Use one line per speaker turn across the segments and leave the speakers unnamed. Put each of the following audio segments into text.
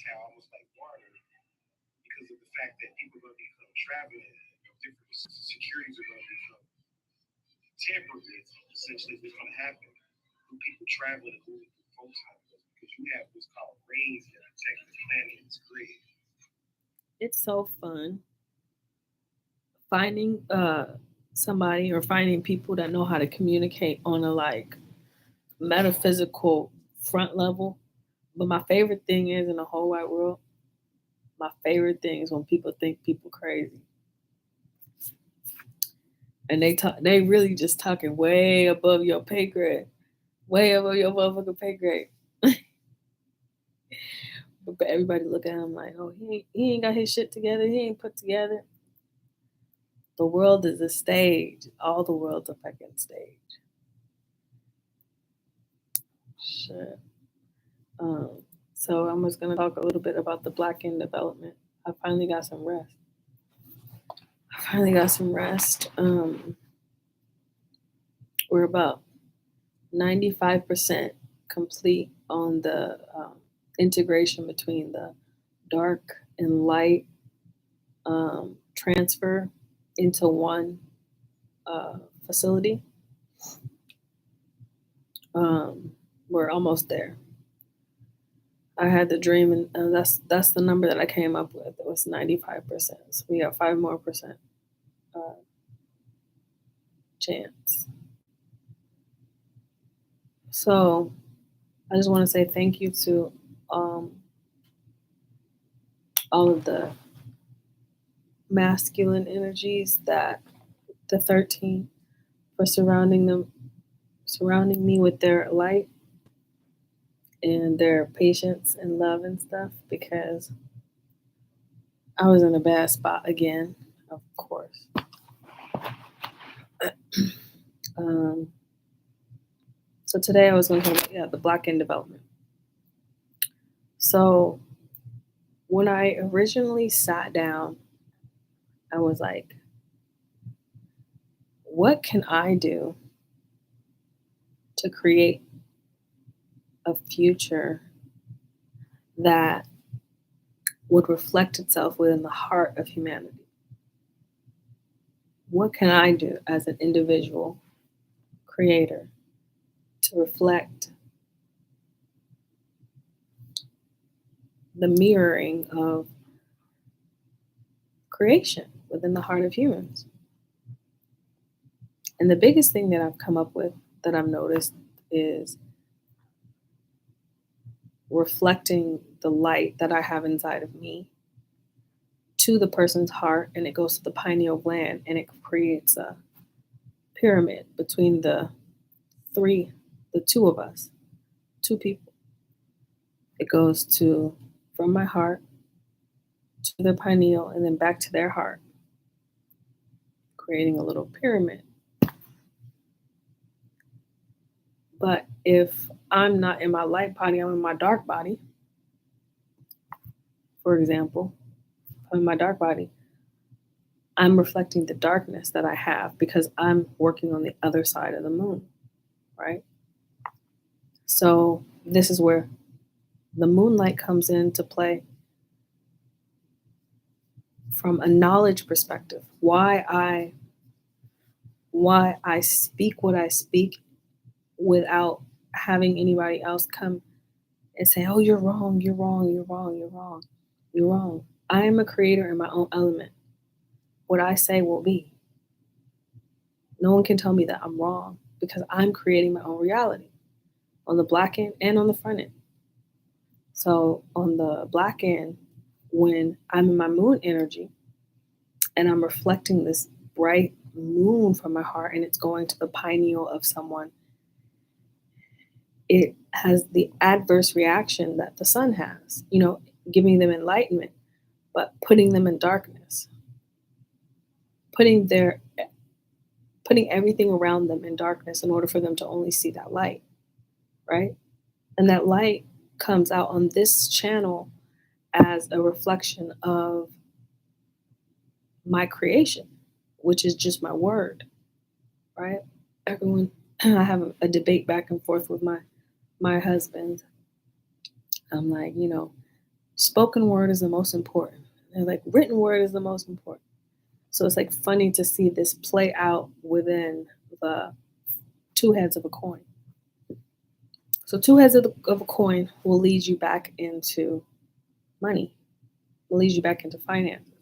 town almost like water because of the fact that people are going to become traveling. Different securities are going to become tampered with. Essentially, what's going to happen through people traveling and moving through photons because you have what's called rays that protect the planet and its grid.
It's so fun finding somebody or finding people that know how to communicate on a like metaphysical front level. But my favorite thing is in the whole wide world, my favorite thing is when people think people crazy and they really just talking way above your pay grade, way above your motherfucking pay grade. But everybody look at him like, oh, he ain't got his shit together. He ain't put together. The world is a stage. All the world's a fucking stage. Shit. Um, so I'm just gonna talk a little bit about the Black in development. I finally got some rest. I finally got some rest. We're about 95% complete on the integration between the dark and light transfer into one uh, facility. Um, we're almost there. I had the dream, and that's the number that I came up with. It was 95%. So we got 5 more% uh, chance. So I just want to say thank you to um, all of the masculine energies that the 13 for surrounding me with their light and their patience and love and stuff because I was in a bad spot again, of course. Um, so today I was going to talk about the Black in development. So when I originally sat down, I was like, what can I do to create a future that would reflect itself within the heart of humanity? What can I do as an individual creator to reflect the mirroring of creation within the heart of humans? And the biggest thing that I've come up with that I've noticed is reflecting the light that I have inside of me to the person's heart, and it goes to the pineal gland and it creates a pyramid between the two of us, two people. It goes to from my heart to their pineal and then back to their heart, creating a little pyramid. But if I'm not in my light body, I'm in my dark body, for example, if I'm in my dark body, I'm reflecting the darkness that I have because I'm working on the other side of the moon, right? So this is where the moonlight comes into play from a knowledge perspective. Why I speak what I speak without having anybody else come and say, "Oh, you're wrong, you're wrong, you're wrong, you're wrong, you're wrong." I am a creator in my own element. What I say will be. No one can tell me that I'm wrong because I'm creating my own reality on the black end and on the front end. So on the black end, when I'm in my moon energy and I'm reflecting this bright moon from my heart and it's going to the pineal of someone, it has the adverse reaction that the sun has, giving them enlightenment, but putting them in darkness, putting their putting everything around them in darkness in order for them to only see that light, right? And that light comes out on this channel as a reflection of my creation, which is just my word, right? Everyone, I have a debate back and forth with my husband. I'm like, Spoken word is the most important. And like written word is the most important. So it's like funny to see this play out within the two heads of a coin. So two heads of a coin will lead you back into money, will lead you back into finances.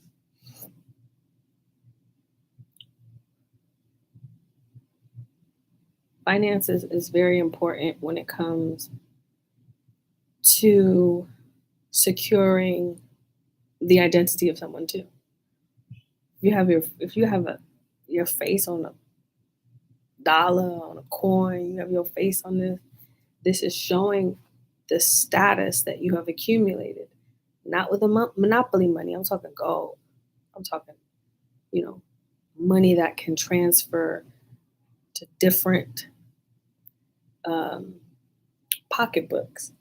Finances is very important when it comes to securing the identity of someone too. If you have your face on a dollar, on a coin, you have your face on this. This is showing the status that you have accumulated, not with the monopoly money. I'm talking gold. I'm talking, you know, money that can transfer to different um, pocketbooks,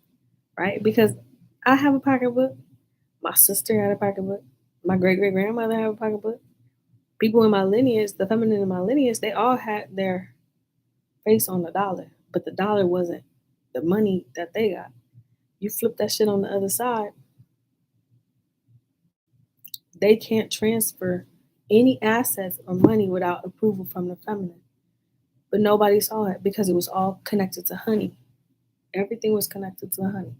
right? Because I have a pocketbook. My sister had a pocketbook. My great great grandmother had a pocketbook. People in my lineage, the feminine in my lineage, they all had their face on the dollar, but the dollar wasn't the money that they got. You flip that shit on the other side, they can't transfer any assets or money without approval from the feminine. But nobody saw it because it was all connected to honey. Everything was connected to honey.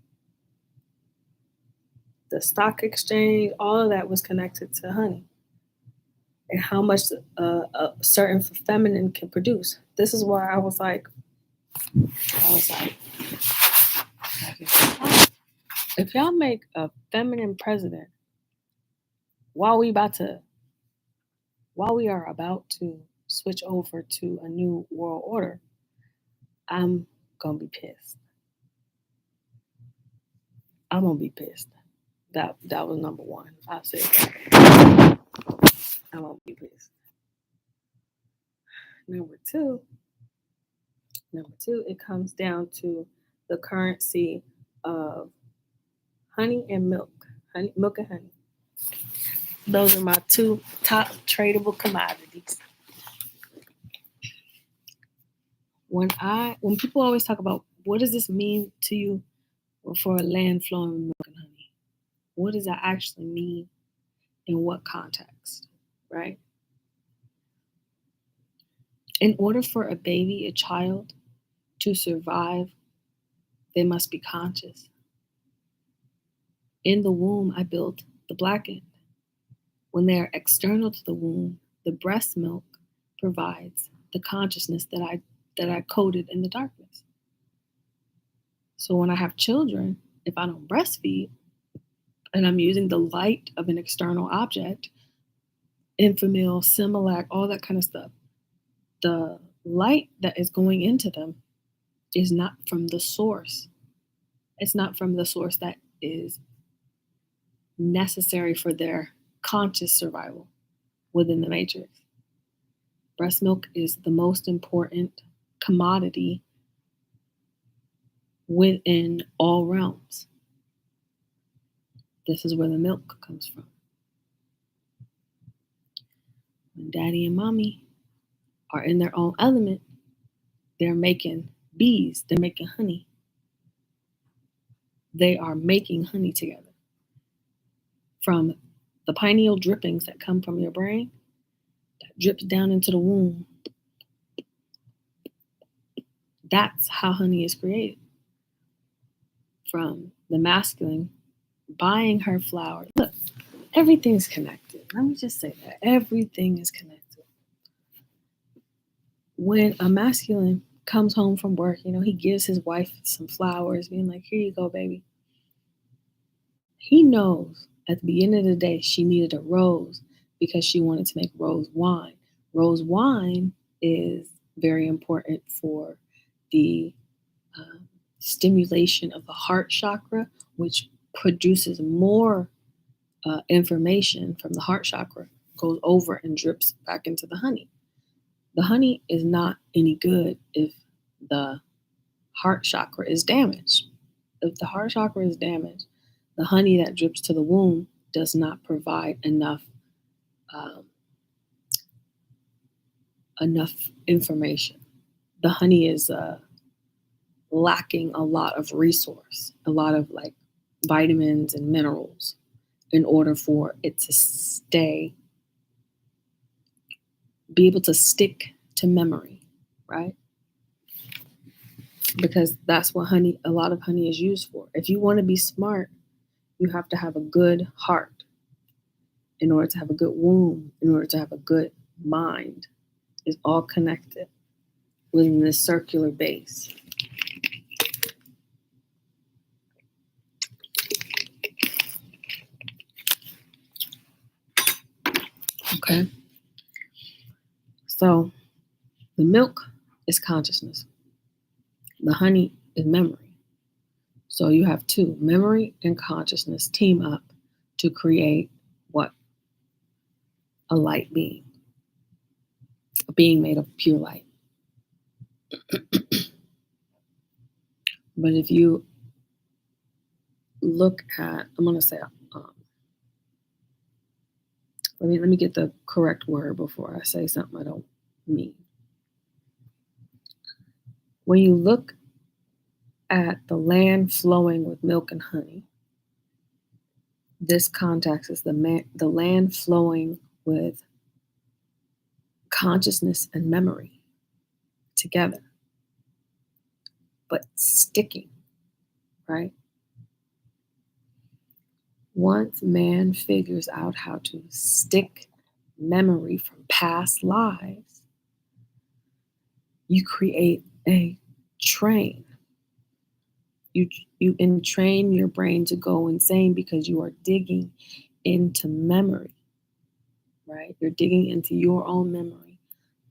The stock exchange, all of that was connected to honey and how much a certain feminine can produce. This is why I was like, if y'all make a feminine president while we about to, while we are about to switch over to a new world order, I'm gonna be pissed. I'm gonna be pissed. That was number one. I said that. I'm gonna be pissed. Number two, it comes down to the currency of honey and milk. Milk and honey. Those are my two top tradable commodities. When people always talk about what does this mean to you for a land flowing with milk and honey, what does that actually mean in what context, right? In order for a baby, a child, to survive, they must be conscious. In the womb, I built the black end. When they are external to the womb, the breast milk provides the consciousness that I coded in the darkness. So when I have children, if I don't breastfeed and I'm using the light of an external object, Enfamil, Similac, all that kind of stuff, the light that is going into them is not from the source. It's not from the source that is necessary for their conscious survival within the matrix. Breast milk is the most important commodity within all realms. This is where the milk comes from. When daddy and mommy are in their own element, they're making bees, they're making honey. They are making honey together. From the pineal drippings that come from your brain, that drips down into the womb. That's how honey is created. From the masculine buying her flower. Look, everything's connected. Let me just say that. Everything is connected. When a masculine comes home from work, he gives his wife some flowers, being like, here you go, baby. He knows at the beginning of the day she needed a rose because she wanted to make rose wine. Rose wine is very important for the stimulation of the heart chakra, which produces more information from the heart chakra, goes over and drips back into the honey. The honey is not any good if the heart chakra is damaged. If the heart chakra is damaged, the honey that drips to the womb does not provide enough information. The honey is lacking a lot of resource, a lot of vitamins and minerals in order for it to be able to stick to memory, right? Because that's what a lot of honey is used for. If you want to be smart, you have to have a good heart in order to have a good womb, in order to have a good mind. It's all connected within this circular base. Okay? So the milk is consciousness. The honey is memory. So you have two, memory and consciousness team up to create what? A light being. A being made of pure light. But if you look at, I'm going to say, let me get the correct word before I say something I don't mean. When you look at the land flowing with milk and honey, this context is the land flowing with consciousness and memory together, but sticking, right? Once man figures out how to stick memory from past lives, you create a train. You entrain your brain to go insane because you are digging into memory, right? You're digging into your own memory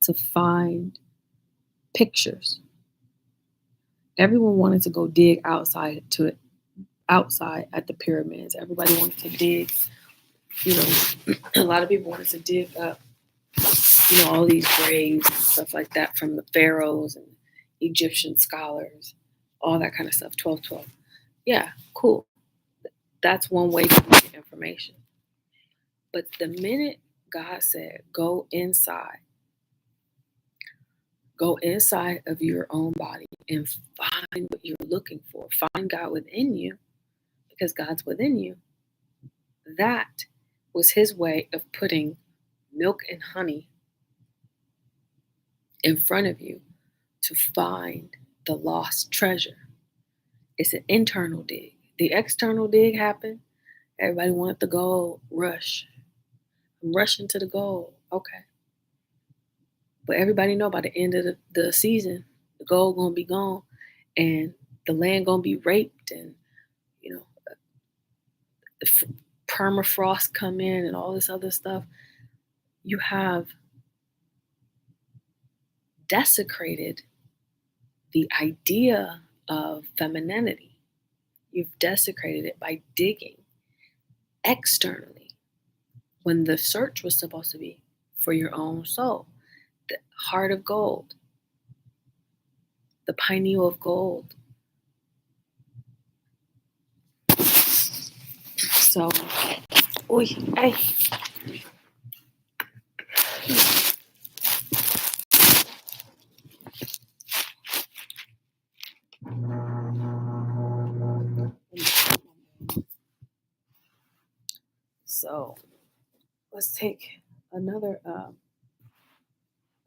to find pictures. Everyone wanted to go dig outside at the pyramids. Everybody wanted to dig, a lot of people wanted to dig up, all these graves and stuff like that from the pharaohs and Egyptian scholars, all that kind of stuff, 1212. Yeah, cool. That's one way to get information. But the minute God said, go inside of your own body and find what you're looking for, find God within you, because God's within you, that was his way of putting milk and honey in front of you to find the lost treasure. It's an internal dig. The external dig happened. Everybody wanted the gold. Rush. I'm rushing to the gold. Okay. But everybody know by the end of the season, the gold gonna be gone and the land gonna be raped, and the permafrost come in and all this other stuff. You have desecrated the idea of femininity. You've desecrated it by digging externally when the search was supposed to be for your own soul. The heart of gold, the pineal of gold. So, hey. So, let's take another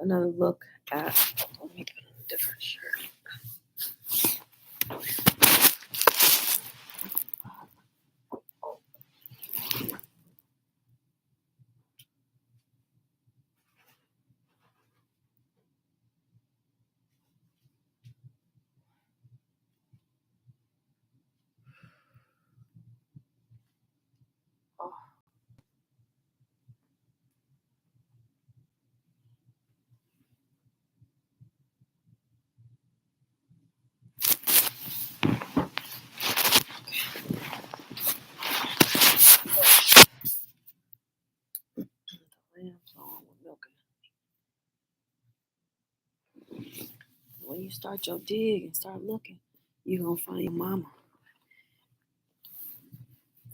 look at. Let me put on a different shirt. When you start your dig and start looking, you're going to find your mama.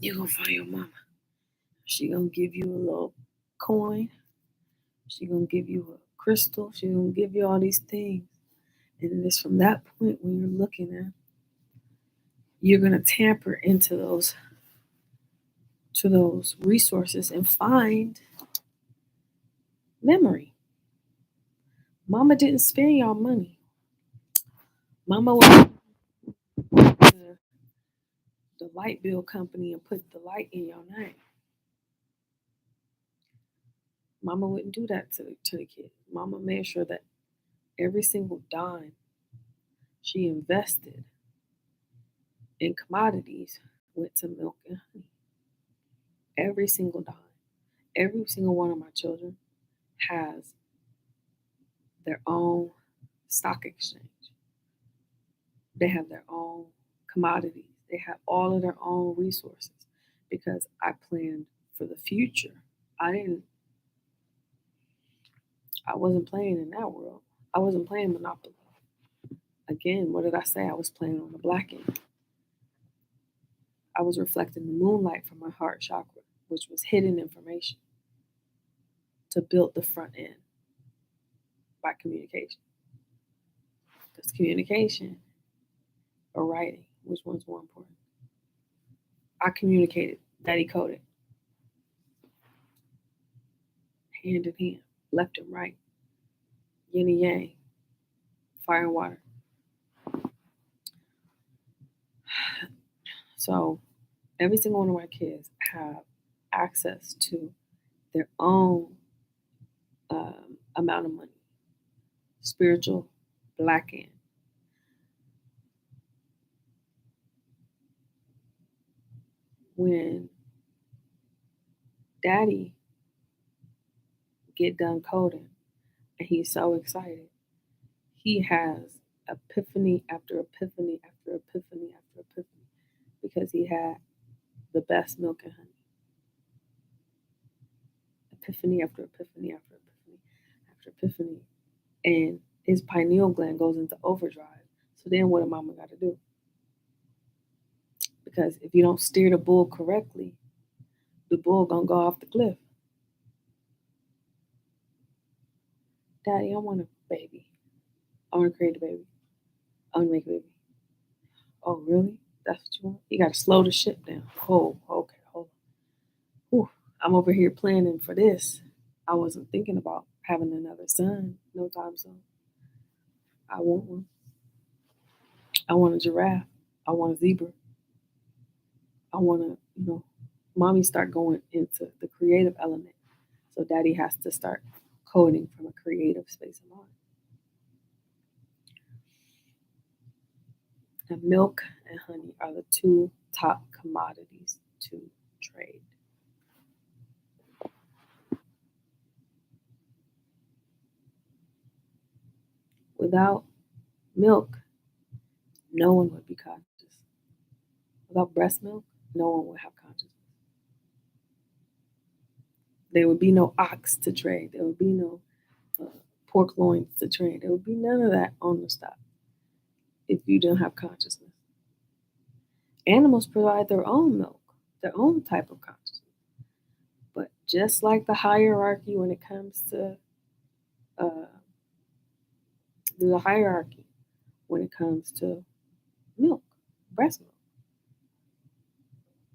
You're going to find your mama. She going to give you a little coin. She going to give you a crystal. She going to give you all these things. And it's from that point when you're looking at, you're going to tamper into those resources and find memory. Mama didn't spend y'all money. Mama went to the light bill company and put the light in your name. Mama wouldn't do that to the kid. Mama made sure that every single dime she invested in commodities went to milk and honey. Every single dime. Every single one of my children has their own stock exchange. They have their own commodities. They have all of their own resources because I planned for the future. I wasn't playing in that world. I wasn't playing Monopoly. Again, what did I say? I was playing on the black end. I was reflecting the moonlight from my heart chakra, which was hidden information to build the front end by communication. Because communication or writing, which one's more important? I communicated, Daddy coded, hand in hand, left and right, yin and yang, fire and water. So every single one of my kids have access to their own amount of money, spiritual black end. When Daddy get done coding and he's so excited, he has epiphany after epiphany after epiphany after epiphany because he had the best milk and honey. Epiphany after epiphany after epiphany after epiphany. And his pineal gland goes into overdrive. So then what a mama got to do? Because if you don't steer the bull correctly, the bull gonna go off the cliff. Daddy, I want a baby. I want to create a baby. I want to make a baby. Oh, really? That's what you want? You got to slow the ship down. Oh, okay, hold on. Whew, I'm over here planning for this. I wasn't thinking about having another son no time soon. I want one. I want a giraffe. I want a zebra. I want to, mommy start going into the creative element. So daddy has to start coding from a creative space of mind. And milk and honey are the two top commodities to trade. Without milk, no one would be conscious. Without breast milk, no one would have consciousness. There would be no ox to trade. There would be no pork loins to trade. There would be none of that on the stock if you don't have consciousness. Animals provide their own milk, their own type of consciousness. But just like the hierarchy when it comes to the hierarchy when it comes to milk, breast milk.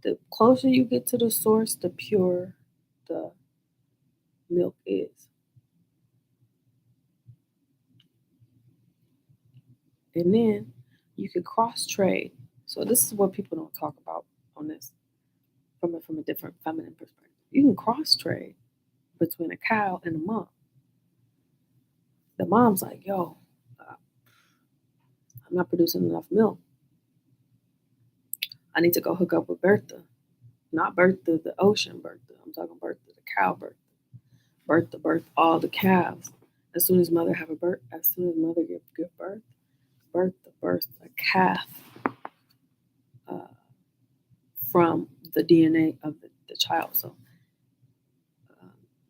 The closer you get to the source, the purer the milk is. And then you can cross trade. So this is what people don't talk about on this from a different feminine perspective. You can cross trade between a cow and a mom. The mom's like, yo, I'm not producing enough milk. I need to go hook up with Bertha. Not Bertha, the ocean Bertha. I'm talking Bertha, the cow Bertha. Bertha birth all the calves. As soon as mother give birth, Bertha birth a calf from the DNA of the child. So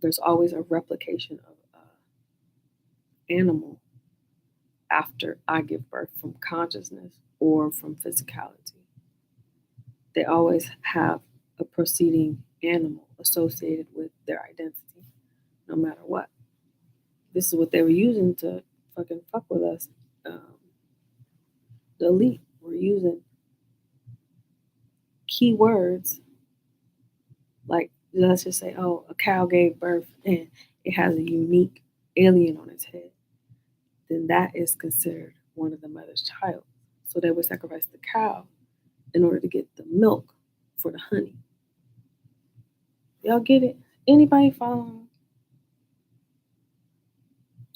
there's always a replication of animal after I give birth from consciousness or from physicality. They always have a preceding animal associated with their identity, no matter what. This is what they were using to fucking fuck with us. The elite were using key words, like let's just say, oh, a cow gave birth and it has a unique alien on its head, then that is considered one of the mother's child. So they would sacrifice the cow in order to get the milk for the honey. Y'all get it? Anybody following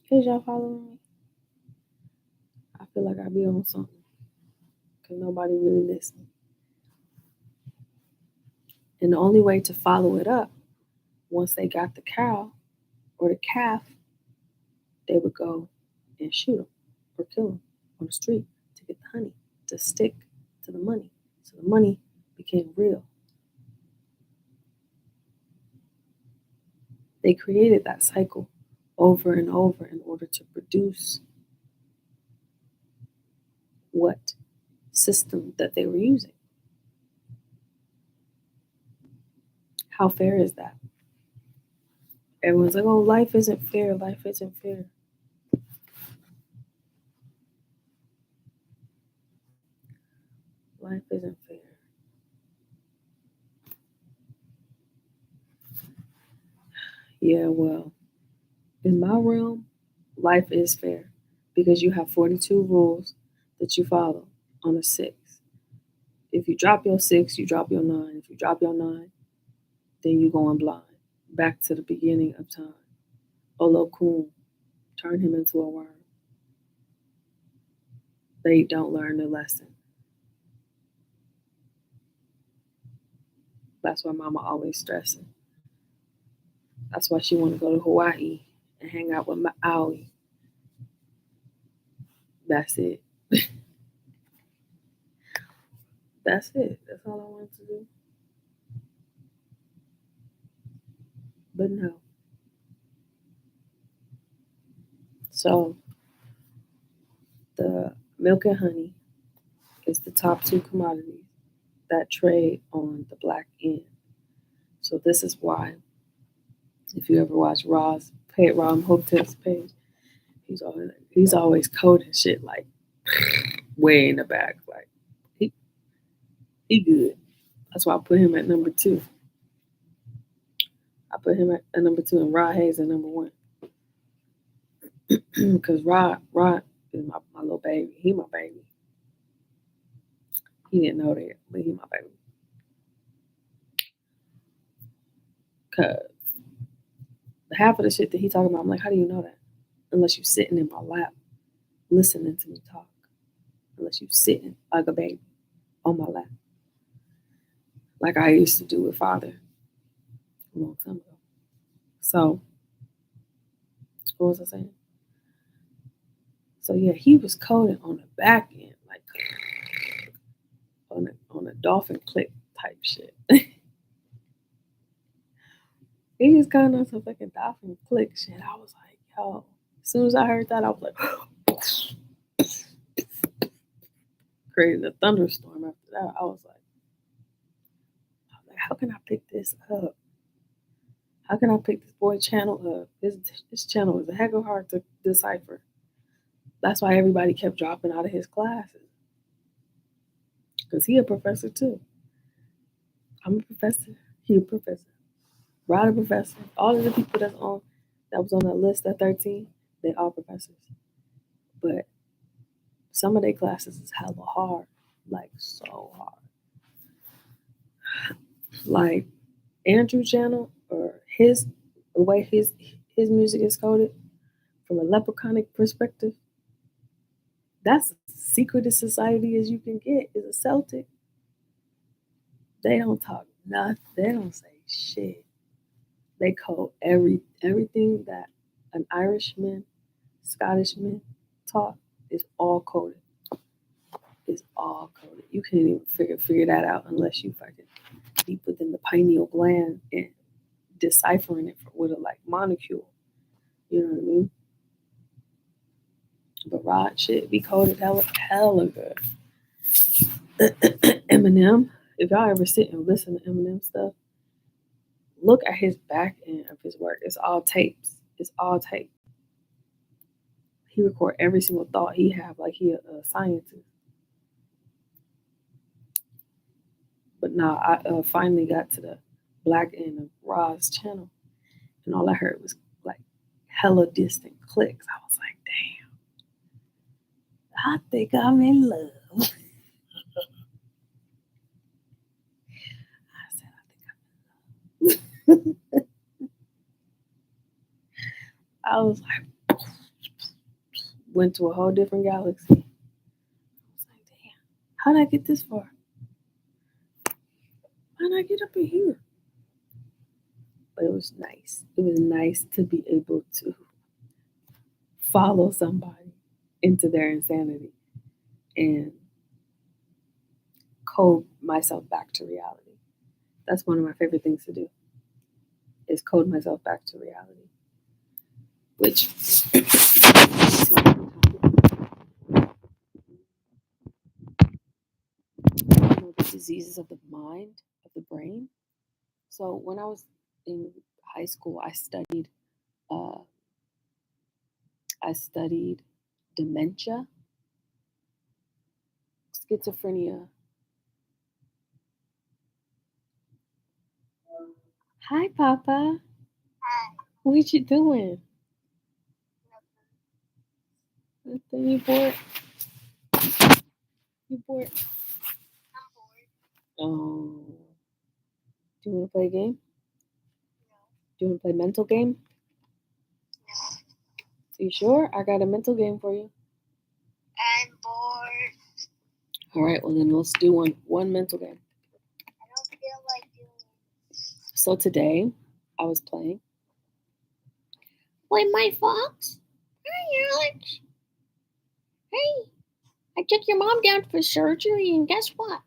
me? Is y'all following me? I feel like I be on something because nobody really listening. And the only way to follow it up, once they got the cow or the calf, they would go and shoot them or kill them on the street to get the honey, to stick to the money. So the money became real. They created that cycle over and over in order to produce what system that they were using. How fair is that? Everyone's like, oh, life isn't fair. Life isn't fair. Life isn't fair. Yeah, well, in my realm, life is fair because you have 42 rules that you follow on a six. If you drop your six, you drop your nine. If you drop your nine, then you going blind. Back to the beginning of time. Olokun, turn him into a worm. They don't learn the lesson. That's why mama always stressing. That's why she want to go to Hawaii and hang out with Maui. That's it. That's it. That's all I wanted to do. But no. So the milk and honey is the top two commodities that trade on the black end. So this is why, if you ever watch Rom Hotep's page, he's always coding shit like way in the back. Like he good. That's why I put him at number two. I put him at number two and Rod Hayes at number one. Because Rod is my little baby. He my baby. He didn't know that, but he my baby. Cause half of the shit that he talking about, I'm like, how do you know that? Unless you sitting in my lap, listening to me talk. Unless you sitting like a baby on my lap, like I used to do with father a long time ago. So, what was I saying? So yeah, he was coding on the back end, like on a dolphin click type shit. He was coding on some fucking dolphin click shit. I was like, yo. As soon as I heard that, I was like, created a thunderstorm after that. I was like, how can I pick this up? How can I pick this boy channel up? This channel is a heck of hard to decipher. That's why everybody kept dropping out of his classes. Because he a professor too. I'm a professor. He a professor. Rod a professor. All of the people that was on that list at 13, they all professors. But some of their classes is hella hard. Like so hard. Like Andrew channel or the way his music is coded from a leprechaunic perspective, that's as secret to society as you can get is a Celtic. They don't talk nothing. They don't say shit. They code everything that an Irishman, Scottishman taught is all coded. It's all coded. You can't even figure that out unless you fucking deep within the pineal gland and deciphering it with a like molecule. You know what I mean? But Rod shit be coded hella good. Eminem, if y'all ever sit and listen to Eminem stuff, look at his back end of his work. It's all tapes. It's all tape. He record every single thought he have like he a scientist. But But no, I finally got to the black end of Ra's channel, and all I heard was like hella distant clicks. I was like, damn, I think I'm in love. I said, I think I'm. I was like, went to a whole different galaxy. I was like, damn, how'd I get this far? How'd I get up in here? But it was nice. It was nice to be able to follow somebody into their insanity and code myself back to reality. That's one of my favorite things to do is code myself back to reality. Which the diseases of the mind, of the brain. So when I was in high school, uh, I studied dementia, schizophrenia. Hi, Papa.
Hi.
What you doing? Nothing. You bored? You bored?
I'm bored.
Oh. Do you want to play a game?
No.
Do you want to play mental game?
No.
You sure? I got a mental game for you.
I'm bored.
All right. Well, then let's do one mental game.
I don't feel like doing it.
So today, I was playing. Wait, my fox? Hi, Alex. Hey, I took your mom down for surgery, and guess what?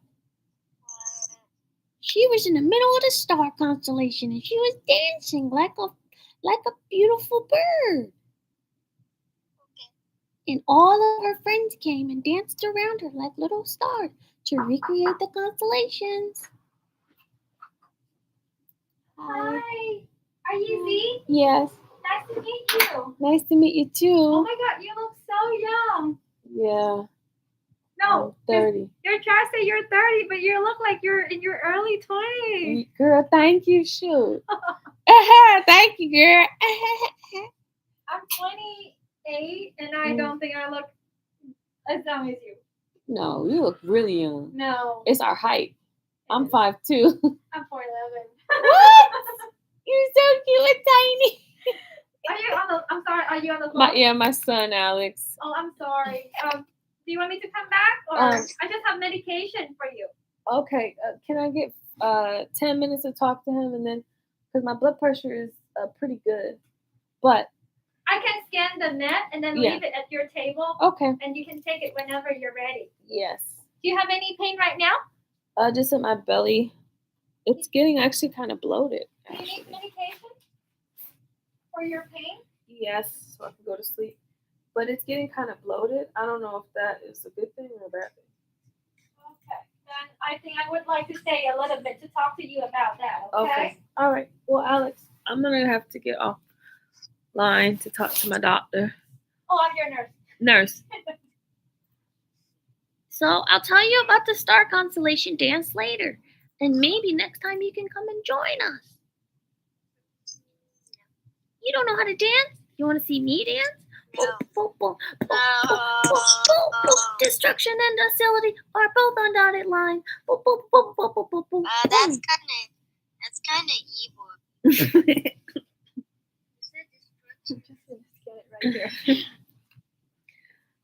She was in the middle of the star constellation, and she was dancing like a beautiful bird.
Okay.
And all of her friends came and danced around her like little stars to recreate the constellations.
Hi. Are you Z?
Yes.
Nice to meet you.
Nice to meet you too.
Oh my God, you look so young.
Yeah.
No,
I'm 30.
you're trying to say you're 30, but you look like you're in your early 20s.
Girl, thank you. Shoot. Thank you, girl.
I'm 28, and I don't think I look as young as you.
No, you look really young.
No.
It's our height. I'm 5'2".
I'm 4'11".
What? You're so cute and tiny.
Are you on the? I'm sorry. Are you on the phone?
My son Alex.
Oh, I'm sorry. Do you want me to come back, or I just have medication for you?
Okay. Can I get 10 minutes to talk to him, and then because my blood pressure is pretty good, but
I can scan the net and then leave it at your table.
Okay.
And you can take it whenever you're ready.
Yes.
Do you have any pain right now?
Just in my belly. It's getting actually kind of bloated.
Do you need medication for your pain?
Yes, so I can go to sleep. But it's getting kind of bloated. I don't know if that is a good thing or a bad thing.
Okay. Then I think I would like to stay a little bit to talk to you about that. Okay.
All right. Well, Alex, I'm gonna have to get off line to talk to my doctor.
Oh, I'm your nurse.
Nurse. So I'll tell you about the star constellation dance later. And maybe next time you can come and join us. You don't know how to dance? You want to see me dance?
No.
Destruction and docility are both on dotted line.
That's kind of evil.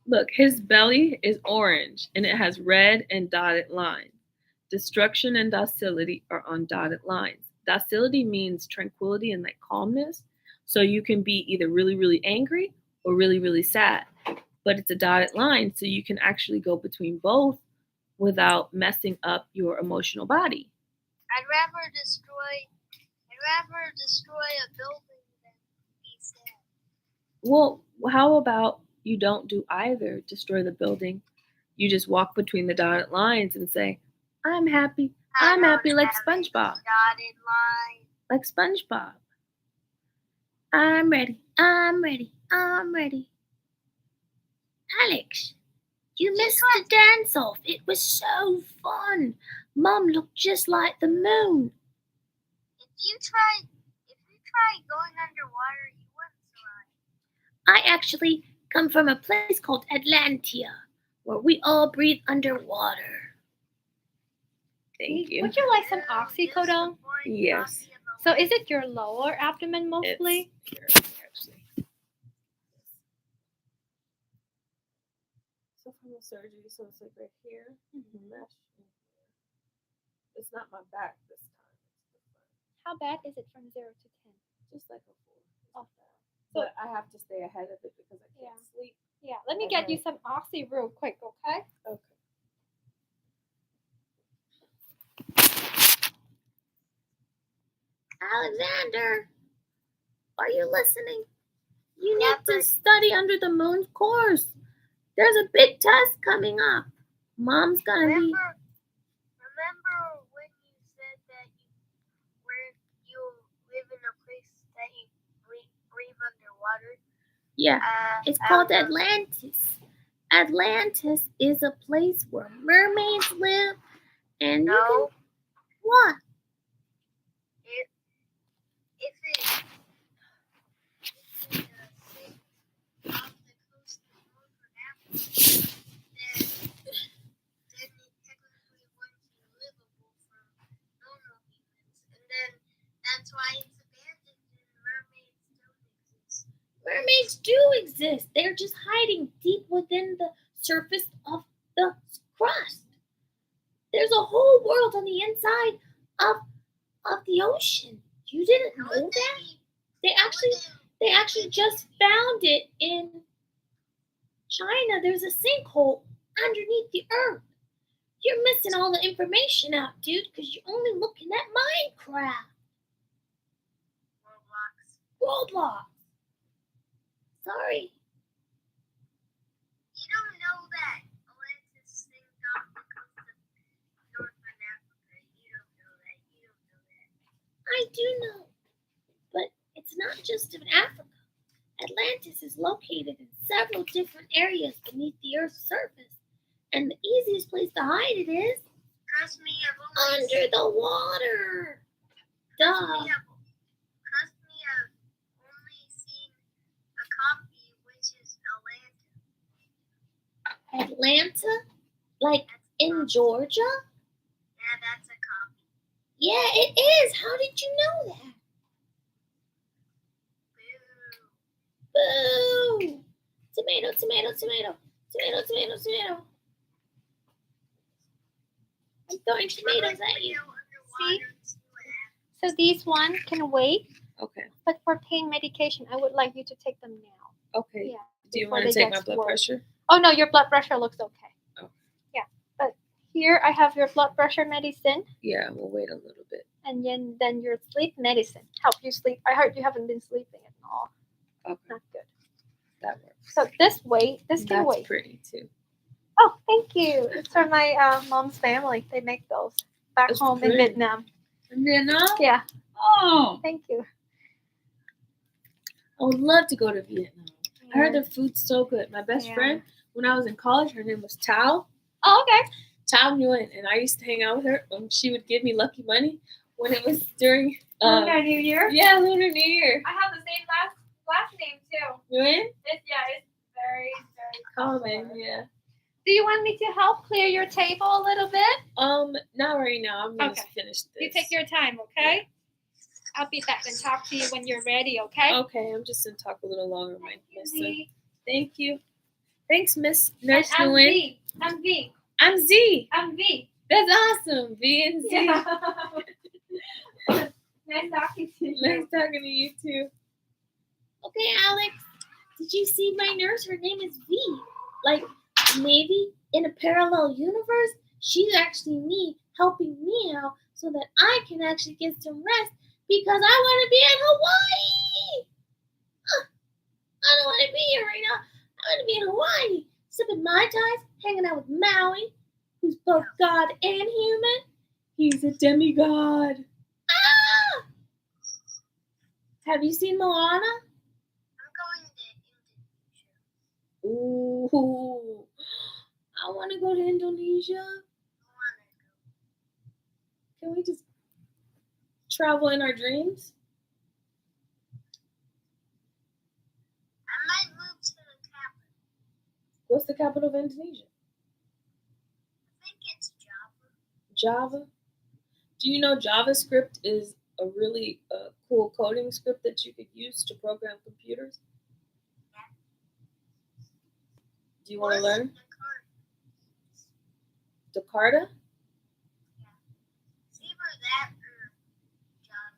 Look, his belly is orange and it has red and dotted lines. Destruction and docility are on dotted lines. Docility means tranquility and like calmness. So you can be either really, really angry or really, really sad. But it's a dotted line, so you can actually go between both without messing up your emotional body.
I'd rather destroy a building than be sad.
Well, how about you don't do either? Destroy the building. You just walk between the dotted lines and say, I'm happy. I'm happy like SpongeBob.
Dotted line.
Like SpongeBob. I'm ready. I'm ready. I'm ready. Alex,
You missed the dance-off. It was so fun. Mom looked just like the moon.
If you try going underwater, you wouldn't survive.
I actually come from a place called Atlantia, where we all breathe underwater.
Thank you.
Would you like some
This
oxycodone?
boring
Yes.
copy of a
So is it your lower abdomen mostly?
It's here, actually. So from the surgery, so it's like right here, mesh in here. It's not my back this time. It's the front.
How bad is it from 0 to 10?
Just like a 4.
Oh.
But I have to stay ahead of it because I can't
Yeah.
sleep.
Yeah, let me get you
Okay.
some oxy real quick, okay?
Okay.
Alexander, are you listening? You need to study under the moon's course. There's a big test coming up. Mom's gonna be.
Remember when you said that you live in a place that you breathe underwater?
Yeah, it's called Atlantis. Atlantis is a place where mermaids live, and you can.
No,
What?
if it's off the coast of northern Africa, then it technically wouldn't be livable for normal humans, and then that's why it's abandoned and mermaids don't exist.
Mermaids do exist. They're just hiding deep within the surface of the crust. There's a whole world on the inside of the ocean. You didn't know that? They actually just found it in China. There's a sinkhole underneath the earth. You're missing all the information out, dude, because you're only looking at Minecraft. Roblox. Sorry.
You don't know that Atlantis sinks off the coast of northern Africa. You don't know that.
I do know. But it's not just in Africa. Atlantis is located in several different areas beneath the Earth's surface. And the easiest place to hide it is
Trust me, I've only
under the water. Duh.
Trust me, I've only seen a copy, which is Atlanta.
Atlanta? Like in Georgia?
Yeah, that's a copy.
Yeah, it is. How did you know that?
Boo.
Boo! Tomato, tomato, tomato. Tomato, tomato, tomato. I'm throwing tomatoes at you.
So these one can wait,
Okay.
but for pain medication, I would like you to take them now.
Okay.
Yeah.
Do you
before
want to
they
take my
get
blood
worse.
pressure?
Oh no, your blood pressure looks okay.
Oh.
Yeah, but here I have your blood pressure medicine,
Yeah, we'll wait a little bit.
and then your sleep medicine. Help you sleep. I heard you haven't been sleeping at all.
Okay,
Not good.
that works.
So this can
That's
wait.
pretty too.
Oh, thank you. It's from my mom's family. They make those back
That's
home
pretty.
in Vietnam.
Vietnam?
Yeah,
Oh,
thank you.
I would love to go to Vietnam. I heard their food's so good. My best
Yeah.
friend, when I was in college, her name was Tao.
Oh, okay.
Tao Nguyen, and I used to hang out with her. She would give me lucky money when it was during
Lunar New Year.
yeah, Lunar New Year.
I have the same last name too.
Nguyen?
It's very
Common,
popular.
yeah.
Do you want me to help clear your table a little bit?
Not right now. I'm gonna
Okay.
finish this.
You take your time, okay? I'll be back and talk to you when you're ready, okay?
Okay, I'm just gonna talk a little longer, my
Thank you,
miss.
V.
Thank you. Thanks, Miss
And
Nurse
I'm
Nguyen.
V. I'm V.
I'm Z.
I'm V.
That's awesome. V and Z.
Yeah. Nice talking to you.
Nice talking to you too.
Okay, Alex. Did you see my nurse? Her name is V. Like, maybe in a parallel universe, she's actually me helping me out so that I can actually get some rest because I want to be in Hawaii. I don't want to be here right now. I want to be in Hawaii, sipping Mai Tais, hanging out with Maui, who's both God and human.
He's a demigod.
Ah! Have you seen Moana?
I'm going to Indonesia.
Ooh. I want to go to Indonesia.
I wanna go.
Can we just travel in our dreams?
I might move to the capital.
What's the capital of Indonesia?
I think it's Java.
Java. Do you know JavaScript is a really cool coding script that you could use to program computers? Do you want to
Where's
learn?
the
Jakarta?
card? It's either that or Java.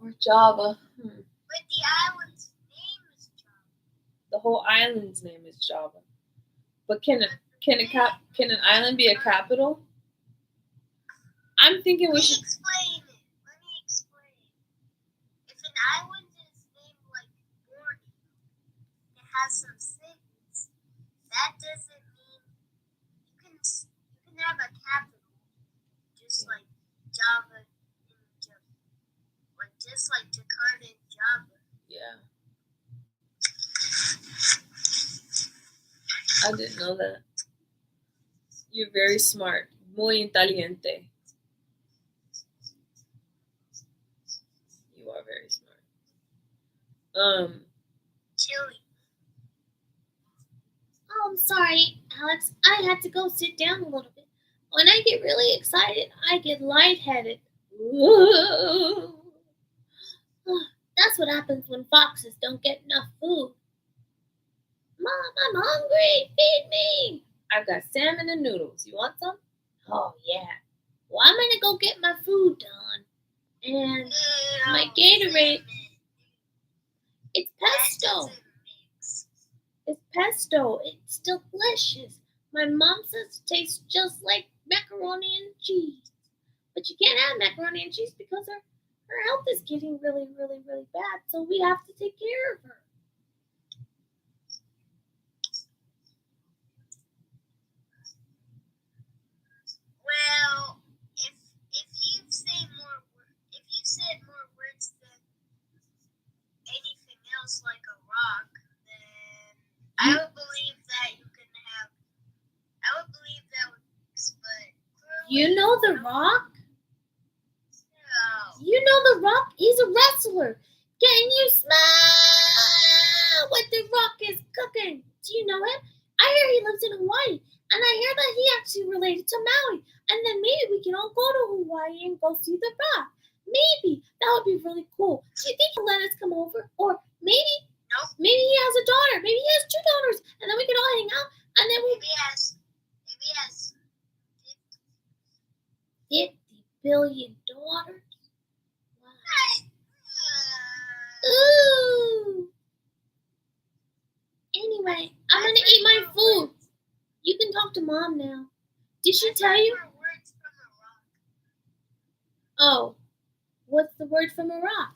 Or Java?
But the island's name is Java.
The whole island's name is Java. But can an island be a capital? I'm thinking we
Let me
should.
explain it. If an island is named like Borneo, it has some cities, that doesn't mean you can have a capital, just like Java or just like Jakarta and Java.
Yeah. I didn't know that. You're very smart. Muy inteligente. You are very smart.
Chile.
Oh, I'm sorry, Alex. I had to go sit down a little bit. When I get really excited, I get lightheaded. That's what happens when foxes don't get enough food. Mom, I'm hungry. Feed me.
I've got salmon and noodles. You want some?
Oh, yeah. Well, I'm going to go get my food done. And my Gatorade. It's pesto. It's pesto. It's delicious. My mom says it tastes just like macaroni and cheese. But you can't have macaroni and cheese because her health is getting really, really, really bad. So we have to take care of her.
Well, if you said more words than anything else like a rock, then I would believe that you can have. I would believe that would, but
You know The Rock?
no.
You know The Rock? He's a wrestler. Can you smell what The Rock is cooking? Do you know him? I hear he lives in Hawaii. And I hear that he actually related to Maui. And then maybe we can all go to Hawaii and go see The Rock. Maybe. That would be really cool. Do you think he'll let us come over? Or maybe he has a daughter. Maybe he has 2 daughters. And then we can all hang out. And then we'll
Maybe he has
50 billion daughters. Wow. Ooh. Anyway, I'm gonna eat my food. You can talk to Mom now. Did she tell you?
Words from a rock.
Oh, what's the word from Iraq?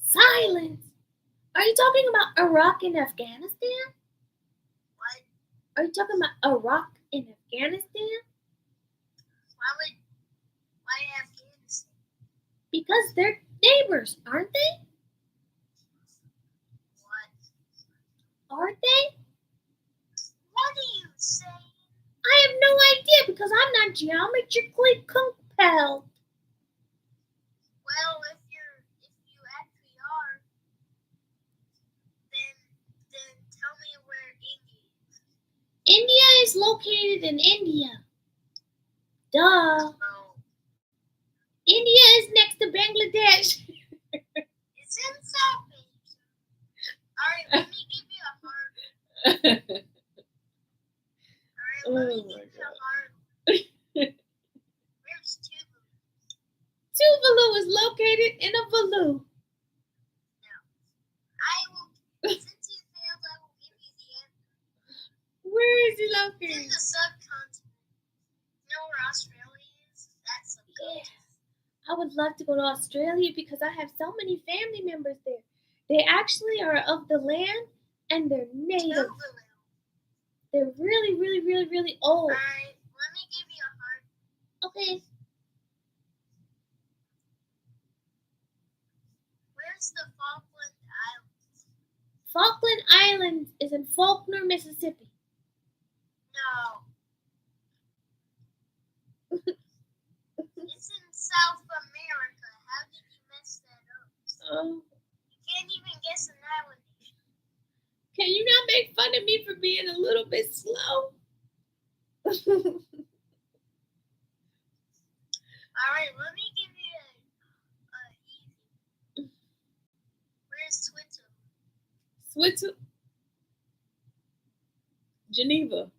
Silence. Are you talking about Iraq and Afghanistan?
What?
Are you talking about Iraq and Afghanistan?
Why Afghanistan?
Because they're neighbors, aren't they?
What?
Aren't they?
What are you saying?
I have no idea because I'm not geometrically compelled.
Well, if you actually are, then tell me where India is.
India is located in India. Duh.
Oh,
India is next to Bangladesh.
it's in South Asia. Alright, let me give you a heart. Alright, let me
Oh my
give you a heart. Where's Tuvalu?
Tuvalu is located in a Valu.
Since you failed, I will give you the answer.
Where is he
It's in
located?
the subcontinent. You know where Australia is? That's subcontinent.
I would love to go to Australia because I have so many family members there. They actually are of the land and they're native.
Tuvalu.
They're really, really, really, really old.
Alright, let me give you a heart.
Okay.
Where's the Falkland Islands?
Falkland Islands is in Faulkner, Mississippi.
No. It's in South America. How did you mess that up? You can't even guess an island nation.
Can you not make fun of me for being a little bit slow?
Alright, let me give you a easy. Where's Switzerland?
Switzerland. Geneva.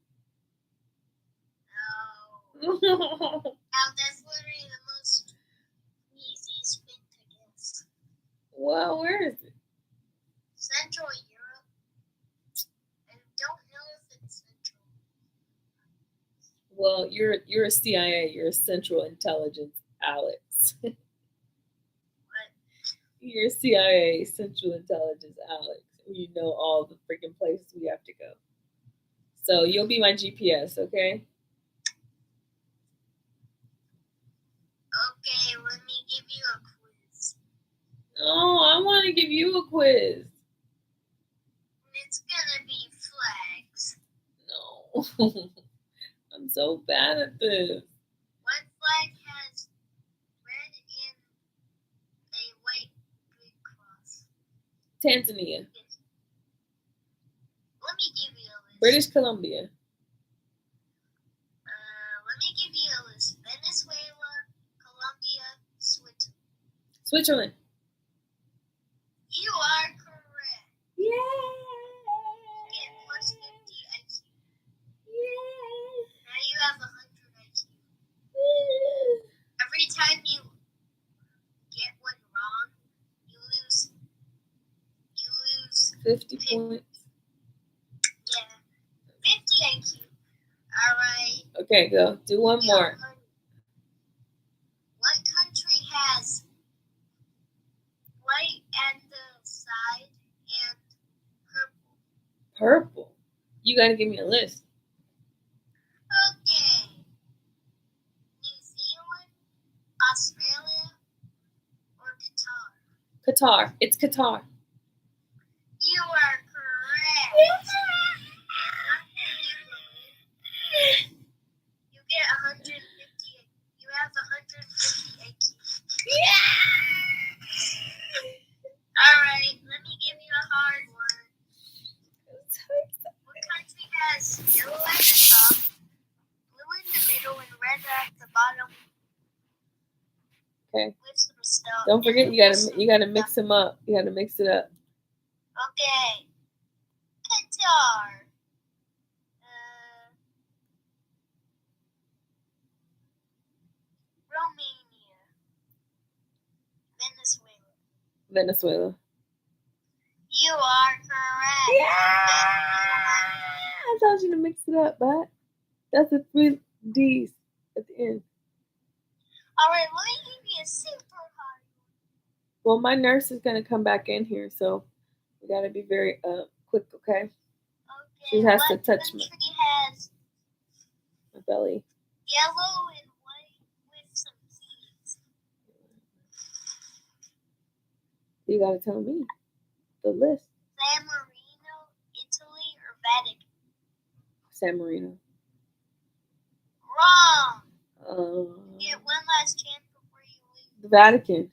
No. That's literally the most easiest thing to guess.
Well, where is it?
Central Europe. I don't know if it's Central.
Well, you're a CIA. You're a Central Intelligence, Alex.
What?
You're a CIA, Central Intelligence, Alex. You know all the freaking places we have to go. So you'll be my GPS, okay?
Okay, let me give you a quiz.
No, I want to give you a quiz.
It's gonna be flags.
No. I'm so bad at this.
What flag has red and a white big cross?
Tanzania.
Let me give you a list.
British Columbia.
Let me give you a list. Venezuela, Colombia, Switzerland.
Switzerland.
You are correct.
Yay!
Get plus 50 IQ.
Yay!
Now you have 100 IQ. Every time you get one wrong, you lose
50 points.
yeah, 50 IQ. Alright.
Okay, go. Do one more.
What country has white at the side and purple?
Purple. You got to give me a list.
Okay. New Zealand, Australia, or Qatar?
Qatar. It's Qatar.
You are correct. You get 150. You have 150 IQ. Alright, let me give you a hard one. What country has yellow at the top, blue in the middle, and red at the bottom?
Okay.
With some stuff.
Don't forget, you gotta mix them up. You gotta mix it up.
Okay. Qatar. Romania. Venezuela.
Venezuela.
You are correct.
I told you to mix it up, but that's the 3 D's at the end.
Alright, let me give you a super hard
Well, my nurse is gonna come back in here, so we gotta be very quick, okay?
one.
She has to
what
touch me.
country has
My belly.
yellow and white with some keys?
You gotta tell me the list.
San Marino, Italy, or Vatican?
San Marino.
Wrong. You get one last chance before you leave.
The Vatican.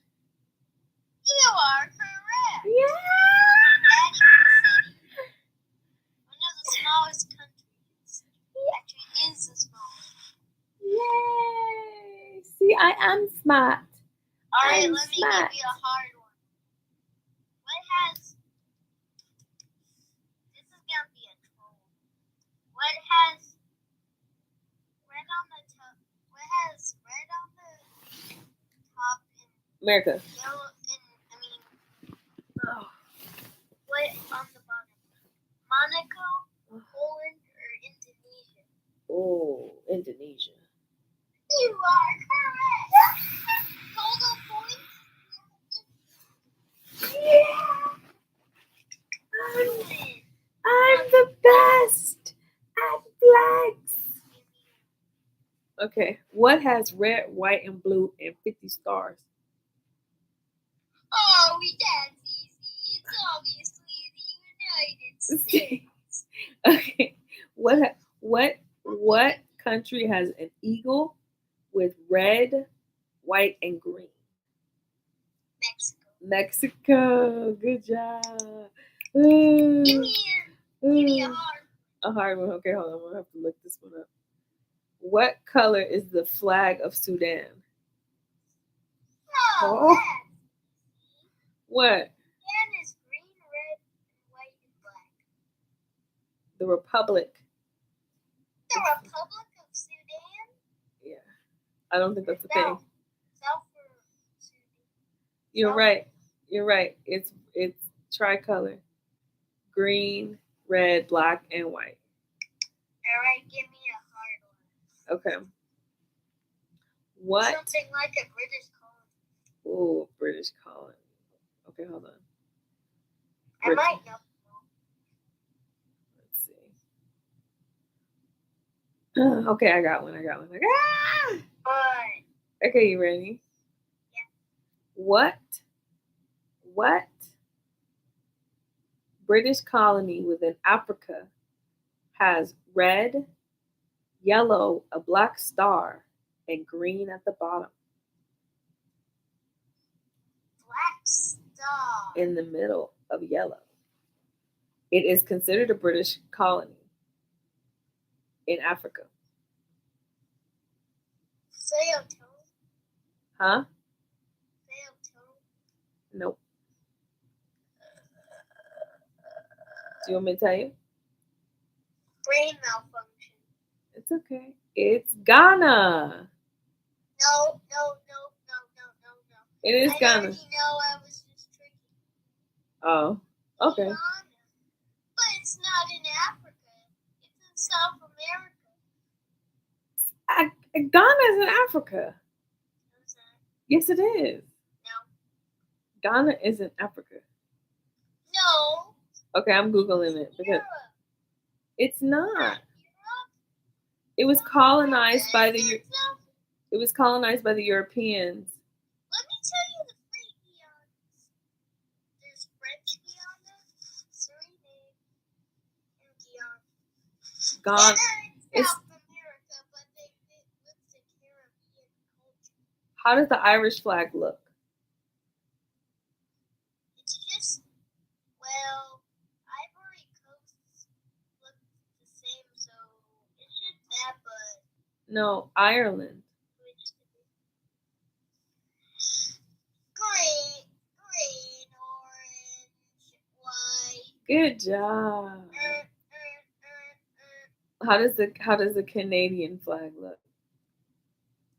You are correct.
Yeah.
Vatican City. One of the smallest countries. Actually, is the smallest.
Yay! See, I am smart.
Alright,
I'm
let me
smart.
give you a hard one. What has... This is gonna be a troll. What has red on the top? What has red on the top and
America.
yellow what on the bottom? Monaco, Poland, or Indonesia?
Oh, Indonesia.
You are correct. Total points. Yeah.
I'm the best at flags. Okay, what has red, white, and blue and 50 stars?
Oh, that's easy. It's obviously the States.
Okay. What country has an eagle with red, white, and green?
Mexico.
Mexico. Good job.
Give
Ooh,
me a
ooh.
hard.
A hard one. Okay, hold on. I'm gonna have to look this one up. What color is the flag of Sudan?
Oh,
Oh.
that.
What?
Sudan is green, red, white, and black.
The Republic.
The Republic of Sudan?
Yeah. I don't think that's a thing.
South or Sudan?
You're
South?
right. You're right. It's tricolor. Green, red, black, and white.
Alright, give me a hard one.
Okay. What?
Something like a British colony.
Oh, British colony. Okay, hold on.
I might know.
Let's see. Okay, I got one. Ah!
But
Okay, you ready?
Yeah.
What British colony within Africa has red, yellow, a black star, and green at the bottom?
Black Star.
In the middle of yellow. It is considered a British colony in Africa.
Sao Tome.
Huh?
Sao Tome.
Nope. Do you want me to tell you?
Brain malfunction.
It's okay. It's Ghana.
No.
It is
I
Ghana.
already know I was just tricking.
Oh, okay.
Ghana. But it's not in Africa. It's in South America.
Ghana is in Africa.
Who's that?
Yes, it is.
No.
Ghana is in Africa.
No.
Okay, I'm Googling it because
Europe.
it's not.
Europe.
It was colonized by the
It's not.
it was colonized by the Europeans.
Let me tell you the three Guianas. There's French Guiana, Suriname, and Guyana.
Ghana.
They're in
It's-
South America, but they fit with the Caribbean culture.
How does the Irish flag look?
It's just, well, Ivory Coast look the same, so it's just that, but
No, Ireland.
which green, orange, white.
Good job.
er.
How does the Canadian flag look?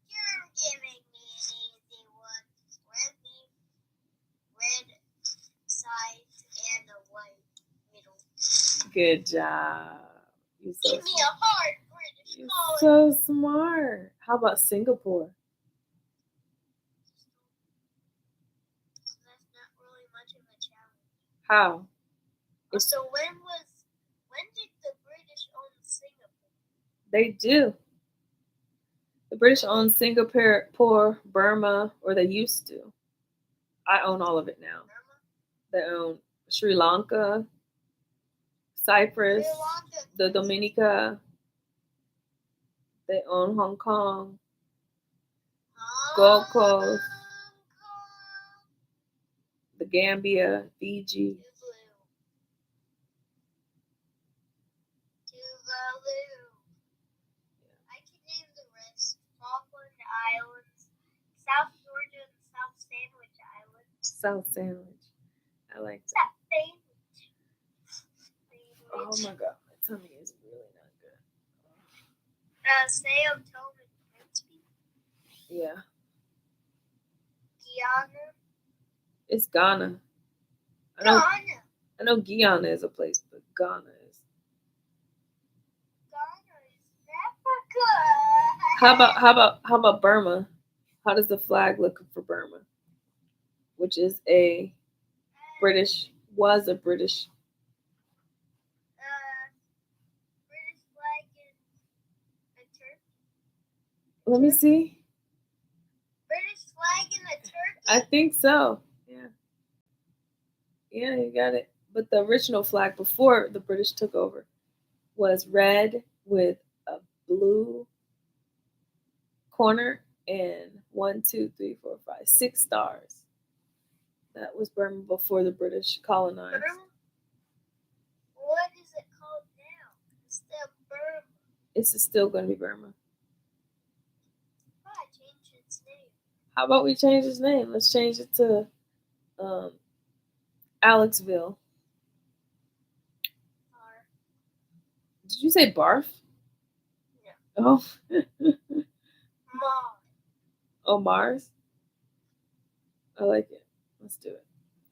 You're giving me an easy one. Red sides and a white middle.
Good job. You're so
Give me a hard British
You're
colony.
so smart. How about Singapore?
That's not really much of a challenge.
How?
So when did the British own Singapore?
They do. The British own Singapore, Burma, or they used to. I own all of it now.
Burma?
They own Sri Lanka, Cyprus,
Sri Lanka.
the Dominica. They own Hong Kong, Gold Coast, the Gambia, Fiji.
Tuvalu. I can name the rest. Falkland Islands, South Georgia, and South Sandwich Islands.
South Sandwich. I like that.
South Sandwich.
Oh my god, my tummy is really not good.
Sao Tome and Principe.
Yeah,
Guyana.
it's Ghana. I know.
Ghana.
I know Guyana is a place, but Ghana is.
Ghana is Africa.
How about Burma? How does the flag look for Burma? Which is a British
British flag and a turkey.
Let me see.
British flag and a turkey.
I think so. Yeah. Yeah, you got it. But the original flag before the British took over was red with a blue corner and 6 stars. That was Burma before the British colonized.
Burma? What is it called now? It's still Burma.
It's still going to be Burma.
Why change its name?
How about we change its name? Let's change it to Alexville.
Or
Did you say barf?
Yeah.
Oh,
Mars.
oh, Mars. I like it. Let's do it.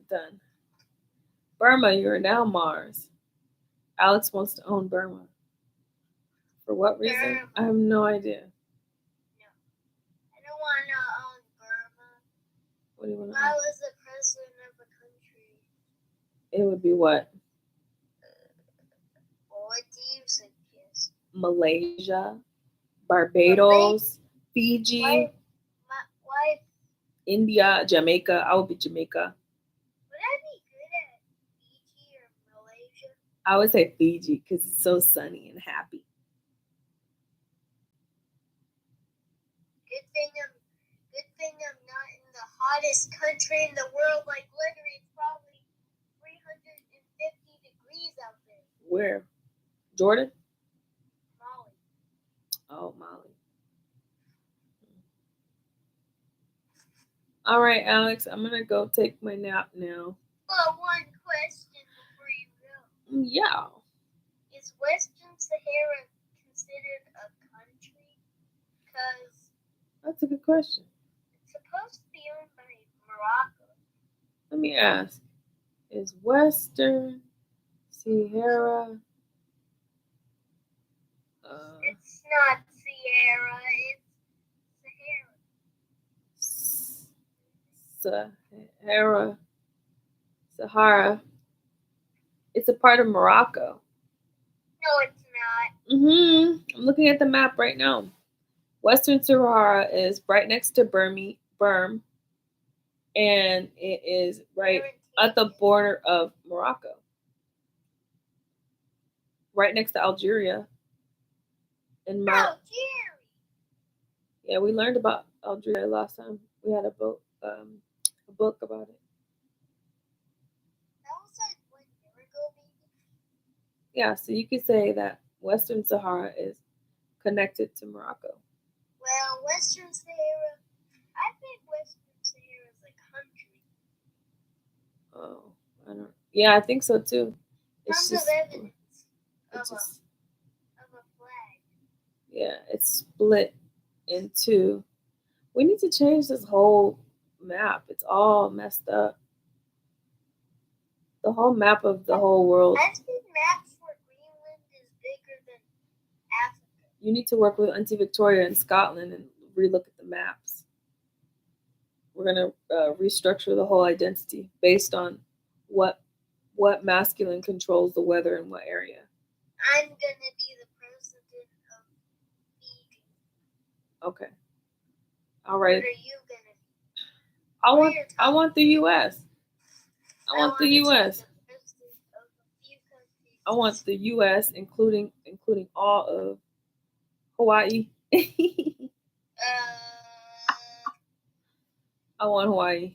Done. Burma, you're now Mars. Alex wants to own Burma. For what reason?
Burma.
I have no idea.
I don't want to own Burma.
What do you want
If
to
I
own?
was the president of a country,
It would be what?
what do you suggest?
Malaysia, Barbados, Fiji,
Why
India, Jamaica. I would be Jamaica.
would I be good at Fiji or Malaysia?
I would say Fiji because it's so sunny and happy.
Good thing I'm not in the hottest country in the world. Like literally, it's probably 350 degrees out there.
Where? Jordan?
Molly.
Oh, Molly. All right, Alex, I'm going to go take my nap now.
But one question before you go:
Yeah.
is Western Sahara considered a country? Because
That's a good question.
it's supposed to be owned by Morocco.
Let me ask. Is Western Sahara
It's not Sierra. It's Sahara.
Sahara? It's a part of Morocco.
No, it's not.
I'm looking at the map right now. Western Sahara is right next to Burm, and it is right at the border of Morocco. Right next to Algeria. And
Oh, Jerry.
yeah, we learned about Algeria last time. We had a book about it.
That was like 1 year ago, maybe.
Yeah, so you could say that Western Sahara is connected to Morocco.
Well, Western Sahara. I think Western Sahara is a country.
Oh, I don't. Yeah, I think so too. It's
Tons
just,
of evidence
it's
of
just
a flag.
yeah, it's split in two. We need to change this whole map. It's all messed up. The whole map of the whole world.
I think maps for Greenland is bigger than Africa.
You need to work with Auntie Victoria in Scotland and relook at the maps. We're gonna restructure the whole identity based on what masculine controls the weather in what area.
I'm gonna be the president of Fiji.
Okay. All right.
What are you gonna be?
I want the U.S. I want the U.S. I want the U.S. including all of Hawaii. I want Hawaii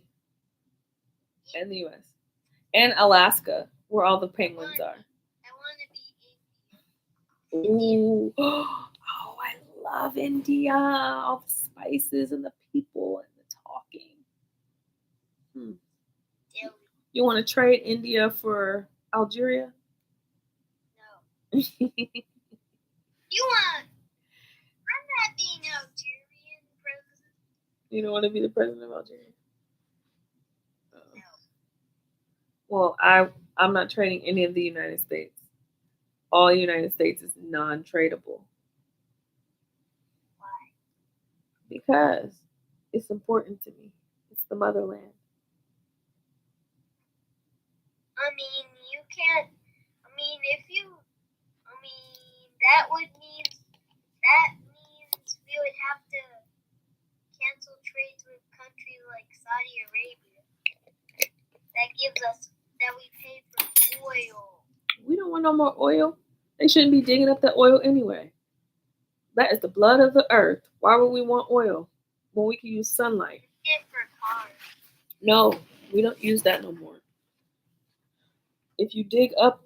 and the U.S. and Alaska, where all the penguins are.
I want to be
Ooh. Oh, I love India. All the spices and the people and the talking.
Delhi.
You want to trade India for Algeria?
No. You want? I'm not being Algerian president.
You don't want to be the president of Algeria?
No.
Well, I'm not trading any of the United States. All United States is non-tradable.
Why?
Because it's important to me. It's the motherland.
I mean, you can't. I mean, that means we would have to cancel trades with countries like Saudi Arabia. That we pay for oil.
We don't want no more oil. They shouldn't be digging up the oil anyway. That is the blood of the earth. Why would we want oil when we can use sunlight?
Good for cars.
No, we don't use that no more. If you dig up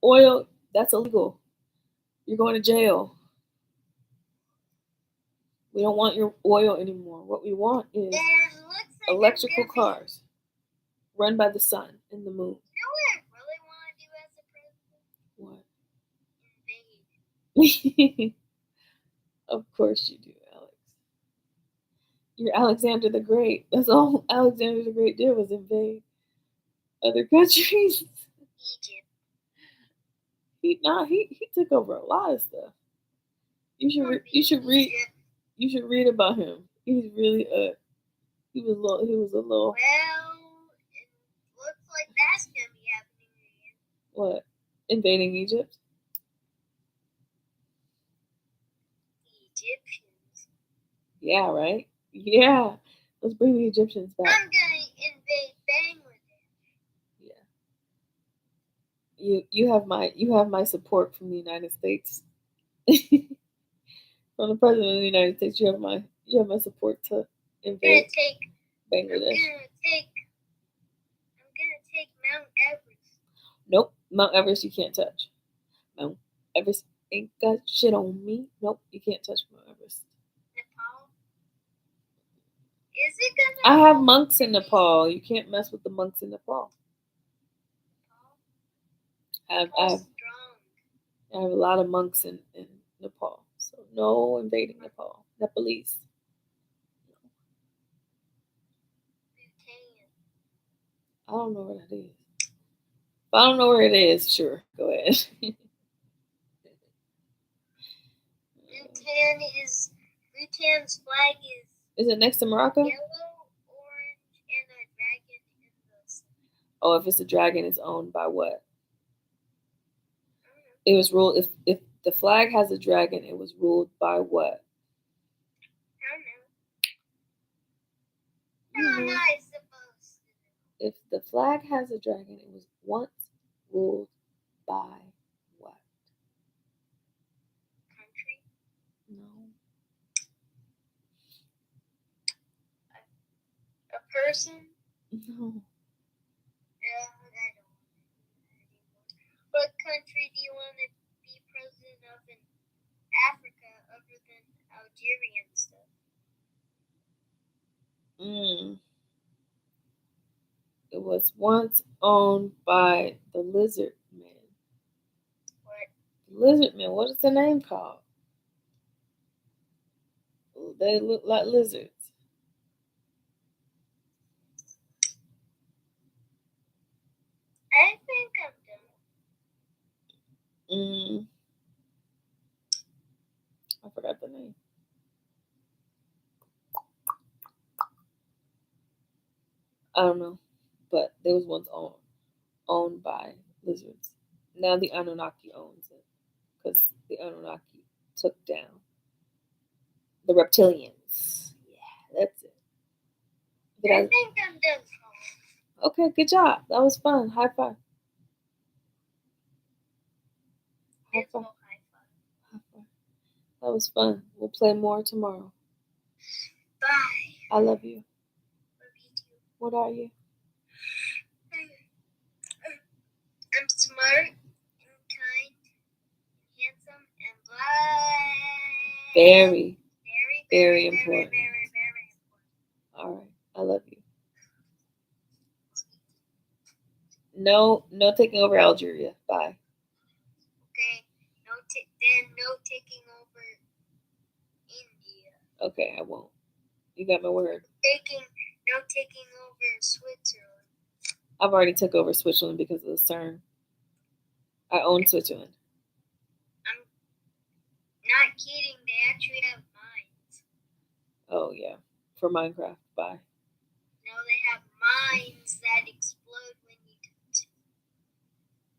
oil, that's illegal. You're going to jail. We don't want your oil anymore. What we want is
There looks like
electrical
I'm gonna
cars run by the sun and the moon.
Be, you know what I really want to do as a president?
What?
Invade.
Of course you do, Alex. You're Alexander the Great. That's all Alexander the Great did was invade other countries.
Egypt.
He took over a lot of stuff. You should read
Egypt.
you should read about him. He's really he was a little
Well, it looks like that's gonna be happening again.
what? Invading Egypt?
The Egyptians.
Yeah, right? Yeah. Let's bring the Egyptians back.
I'm gonna invade Bangladesh.
Yeah. You have my support from the United States. From the President of the United States, you have my support to
I'm
invade
gonna
Bangladesh.
take Mount Everest.
Nope. Mount Everest you can't touch. Mount Everest ain't got shit on me. Nope, you can't touch Mount Everest.
Nepal. Is it gonna?
I have monks in Nepal. You can't mess with the monks in Nepal. I have
Strong.
a lot of monks in Nepal. So no invading Nepal. Nepalese.
Bhutan.
I don't know where that is. If I don't know where it is, sure. Go ahead.
Bhutan's flag is
Is it next to Morocco?
yellow, orange, and a dragon in the center.
Oh, if it's a dragon, it's owned by what?
I don't know.
It was ruled if the flag has a dragon, it was ruled by what?
I don't know. How am I supposed to know?
If the flag has a dragon, it was once ruled by what?
Country?
No.
A person?
No.
I don't want to do that anymore. What country do you want to be president of in Africa other than Algeria and stuff?
It was once owned by the lizard man.
What?
The lizard man, what is the name called? They look like lizards.
I think I'm done.
I forgot the name. I don't know. But they was once owned by lizards. Now the Anunnaki owns it. Because the Anunnaki took down the reptilians. Yeah, that's it.
I think I'm done.
Okay, good job. That was fun. High five. High five. High five. That was fun. We'll play more tomorrow.
Bye.
I love you.
Love you too.
What are you?
I'm smart and kind, handsome and black.
Very,
Very
important.
Very important.
All right. I love you. No taking over Algeria. Bye.
Okay. No taking over India.
Okay, I won't. You got my word.
No taking over Switzerland.
I've already took over Switzerland because of the CERN. I own Switzerland.
I'm not kidding. They actually have mines.
Oh yeah, for Minecraft. Bye.
No, they have mines that explode when you touch.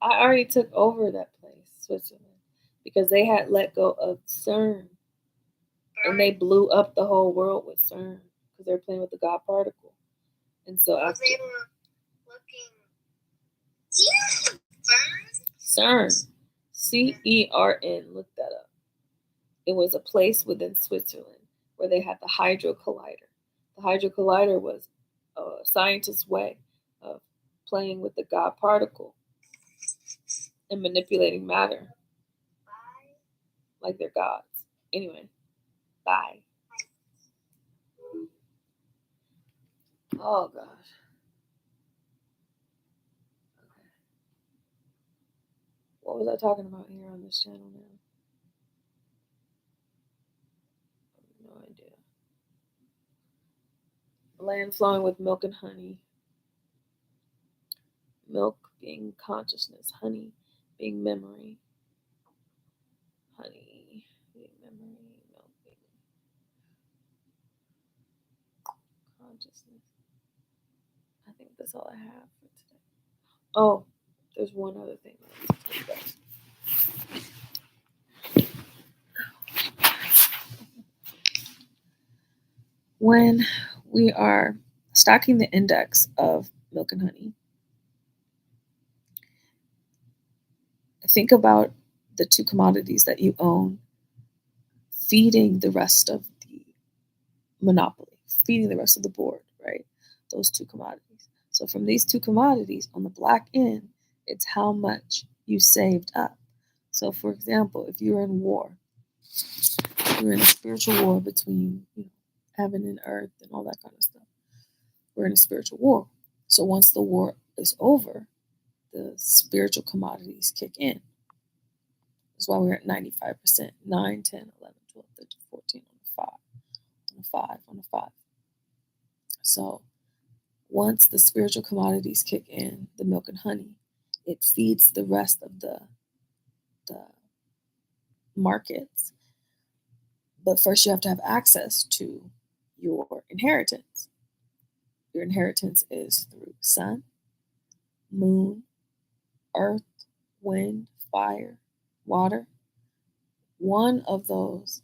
I already took over that place, Switzerland, because they had let go of CERN, and they blew up the whole world with CERN because they were playing with the God particle. And so after
they were looking
CERN. CERN. Look that up. It was a place within Switzerland where they had the Hydro Collider. The Hydro Collider was a scientist's way of playing with the God particle and manipulating matter like they're gods. Anyway, bye. Oh, gosh. Okay. What was I talking about here on this channel now? No idea. Land flowing with milk and honey. Milk being consciousness, honey being memory. Honey being memory, milk being consciousness. I think that's all I have for today. Oh, there's one other thing. When we are stocking the index of milk and honey, think about the two commodities that you own feeding the rest of the monopoly, feeding the rest of the board, right? Those two commodities. So from these two commodities on the black end, it's how much you saved up. So for example, if you're in war, you're in a spiritual war between heaven and earth and all that kind of stuff. We're in a spiritual war. So once the war is over, the spiritual commodities kick in. That's why we're at 95%, 9, 10, 11, 12, 13, 14 on the 5. So once the spiritual commodities kick in, the milk and honey, it feeds the rest of the markets. But first you have to have access to your inheritance. Your inheritance is through sun, moon, earth, wind, fire, water. One of those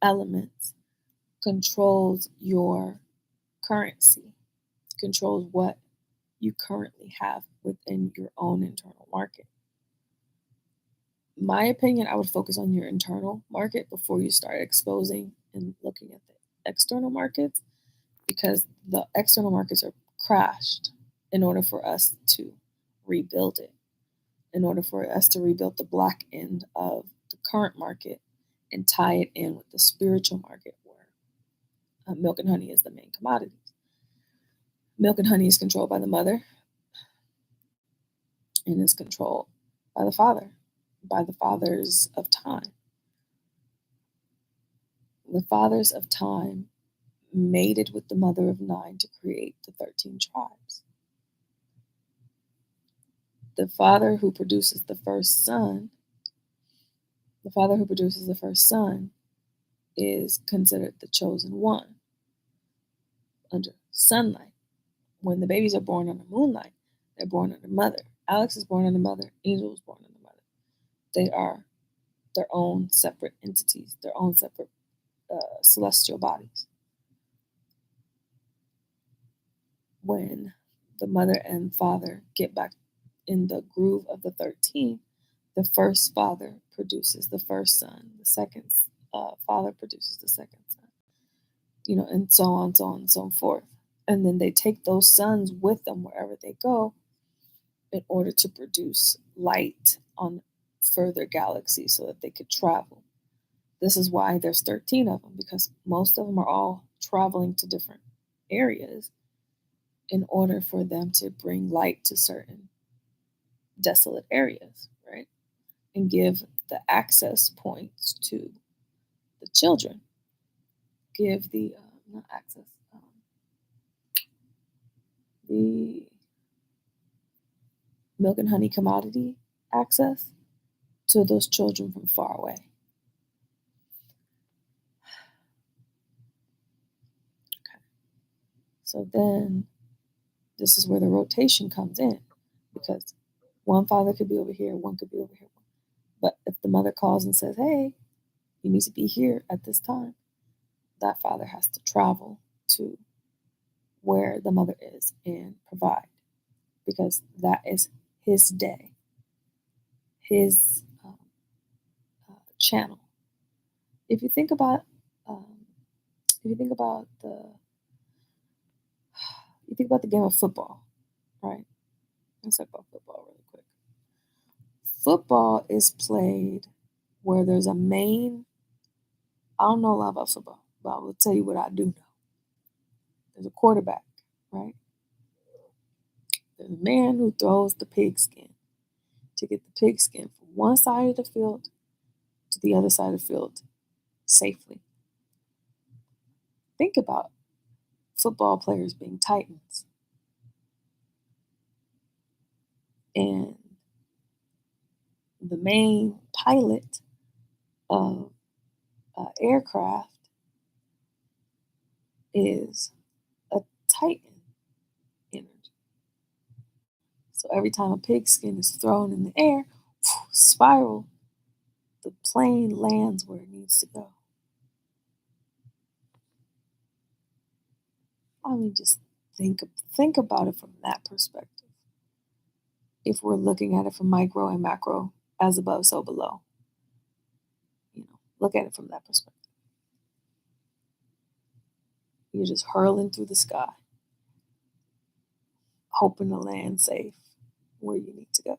elements controls your currency, controls what you currently have within your own internal market. My opinion, I would focus on your internal market before you start exposing and looking at the external markets, because the external markets are crashed in order for us to rebuild it, in order for us to rebuild the black end of the current market and tie it in with the spiritual market where milk and honey is the main commodities. Milk and honey is controlled by the mother and is controlled by the father, by the fathers of time. The fathers of time mated with the mother of 9 to create the 13 tribes. The father who produces the first son, is considered the chosen one under sunlight. When the babies are born under moonlight, they're born under mother. Alex is born under mother. Angel was born under mother. They are their own separate entities, their own separate celestial bodies. When the mother and father get back in the groove of the 13, the first father produces the first son, the second father produces the second son, and so on and so forth. And then they take those sons with them wherever they go in order to produce light on further galaxies so that they could travel. This is why there's 13 of them, because most of them are all traveling to different areas in order for them to bring light to certain desolate areas, right? And give the access points to the children. Give the, not access, the milk and honey commodity access to those children from far away. Okay. So then this is where the rotation comes in, because one father could be over here, one could be over here. But if the mother calls and says, hey, you need to be here at this time, that father has to travel to where the mother is and provide, because that is his day, his channel. If you think about the game of football, right? Let's talk about football really quick. Football is played where there's a main. I don't know a lot about football, but I will tell you what I do know. There's a quarterback, right? There's a man who throws the pigskin to get the pigskin from one side of the field to the other side of the field safely. Think about football players being titans. And the main pilot of aircraft is a titan energy. So every time a pigskin is thrown in the air, spiral, the plane lands where it needs to go. I mean, just think about it from that perspective. If we're looking at it from micro and macro, as above, so below. Look at it from that perspective. You're just hurling through the sky, hoping to land safe where you need to go.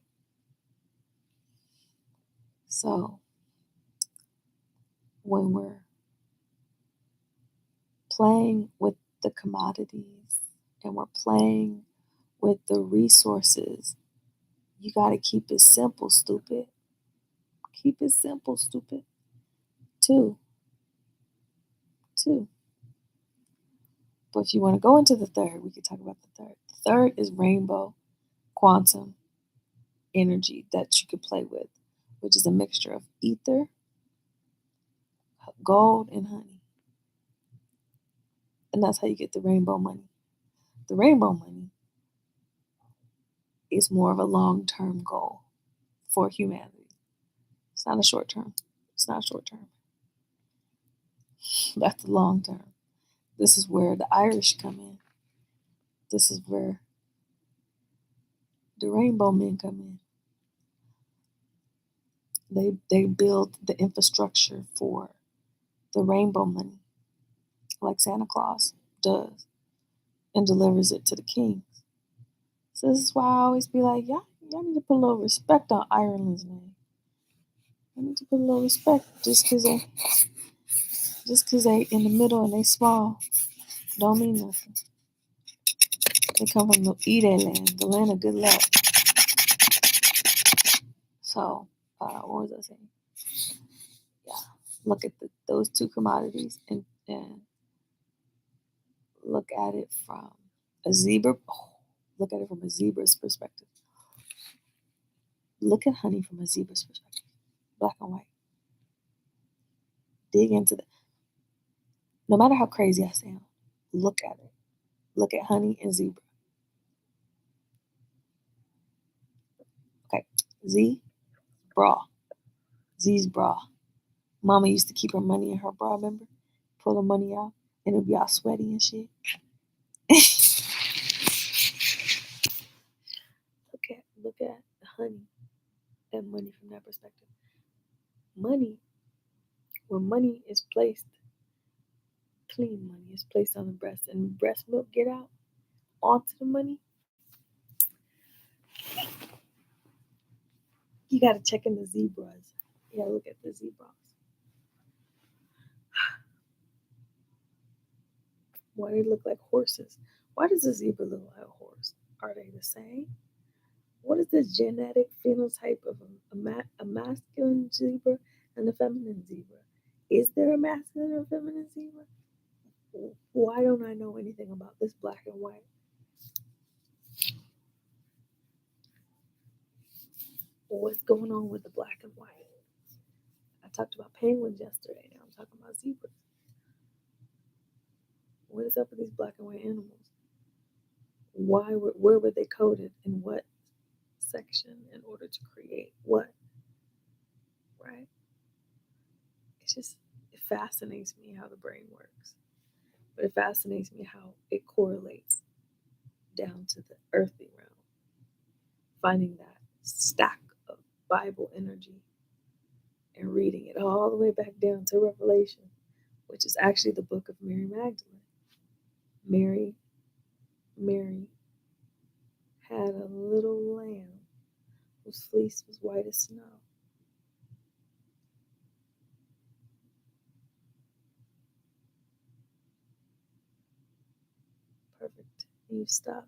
So when we're playing with the commodities and we're playing with the resources, you got to keep it simple, stupid. Keep it simple, stupid. Two. But if you want to go into the third, we could talk about the third. The third is rainbow quantum energy that you could play with, which is a mixture of ether, gold, and honey. And that's how you get the rainbow money. The rainbow money is more of a long-term goal for humanity. It's not a short term. That's the long term. This is where the Irish come in. This is where the rainbow men come in. They build the infrastructure for the rainbow money, like Santa Claus does, and delivers it to the kings. So this is why I always be like, y'all need to put a little respect on Ireland's name. I need to put a little respect just because they in the middle and they small don't mean nothing. They come from the Ede land, the land of good luck. So, what was I saying? Yeah, look at those two commodities and look at it from a zebra. Look at it from a zebra's perspective. Look at honey from a zebra's perspective, black and white. Dig into that. No matter how crazy I sound, look at it. Look at honey and zebra. Okay, Z's bra. Mama used to keep her money in her bra, remember? Pull the money out, and it'd be all sweaty and shit. Look at honey and money from that perspective. Money, when money is placed, clean money is placed on the breast, and breast milk get out onto the money, you gotta check in the zebras. You gotta look at the zebras. Why they look like horses? Why does a zebra look like a horse? Are they the same? What is the genetic phenotype of a masculine zebra and a feminine zebra? Is there a masculine or feminine zebra? Why don't I know anything about this black and white? What's going on with the black and white? I talked about penguins yesterday. Now I'm talking about zebras. What is up with these black and white animals? Where were they coded in what section in order to create what? Right? It fascinates me how the brain works. But it fascinates me how it correlates down to the earthly realm. Finding that stack of Bible energy and reading it all the way back down to Revelation, which is actually the book of Mary Magdalene. Mary had a little lamb whose fleece was white as snow. Perfect. And you stop.